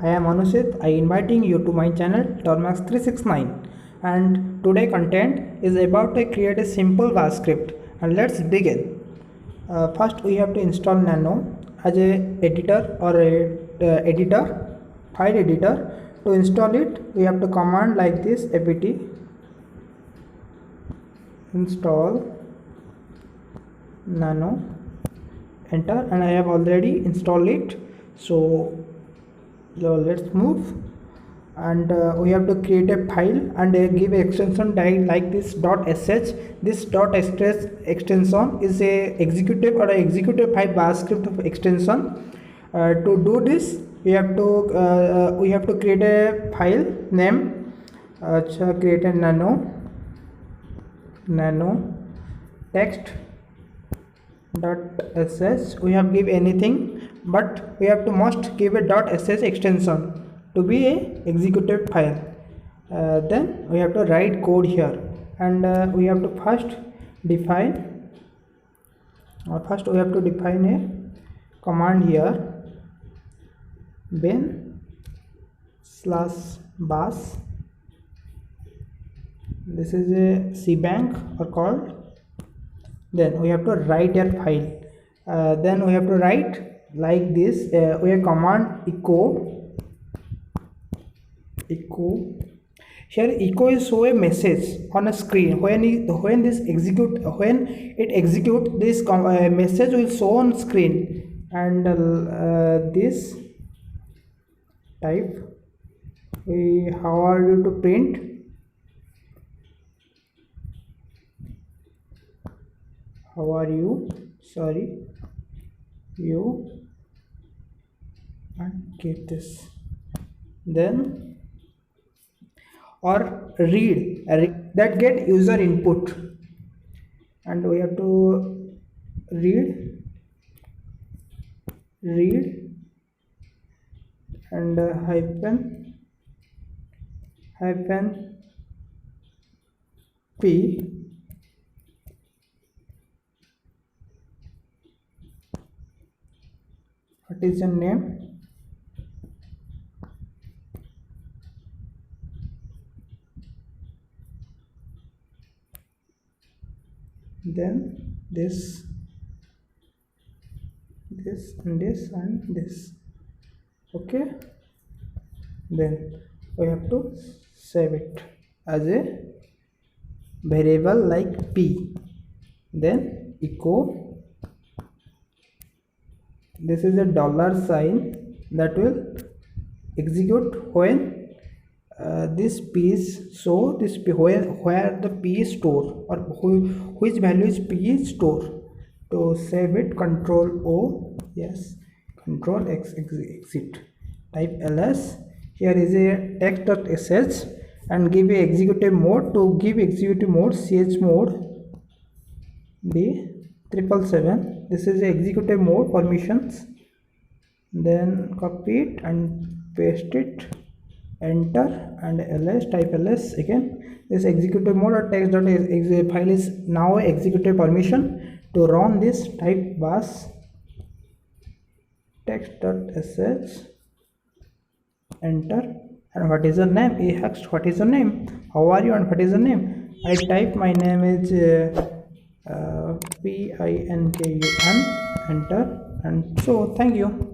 I am Anushit. I inviting you to my channel Termux 369, and today content is about to create a simple bash script, and let's begin. First we have to install Nano as a editor or a file editor. To install it we have to command like this: apt install Nano, enter, and I have already installed it. So let's move, and we have to create a file and give extension like this .sh. This .sh extension is a executive or a executive file bash script of extension. To do this we have to create a file name. Create a nano text .sh. we have give anything, but we have to must give a .sh extension to be a executive file. Then we have to write code here, and we have to first define a command here: bin/bash. This is a cbank or called. Then we have to write a file. Then we have to write like this. We have command echo. Here echo is show a message on a screen. When it execute, this message will show on screen, and this type how are you to print. How are you? Sorry, you, and get this. Then or read that get user input, and we have to read and hyphen p. What is your name? Then this and this. Okay. Then we have to save it as a variable like p. Then echo. This is a $sign that will execute when this p is, so this p where the p is stored, or which value is p is stored. To save it, Control O, yes, Control X, exit. Type ls. Here is a text.sh, and give a executive mode. To give executive mode, chmod D777. This is the executive mode permissions. Then copy it and paste it, enter, and ls. Type ls again. This executive mode or text.exe file is now executive permission. To run this, type bash text.sh, enter. And what is the name? He asked what is the name, how are you, and what is the name. I type my name is PINKUN, enter. And so thank you.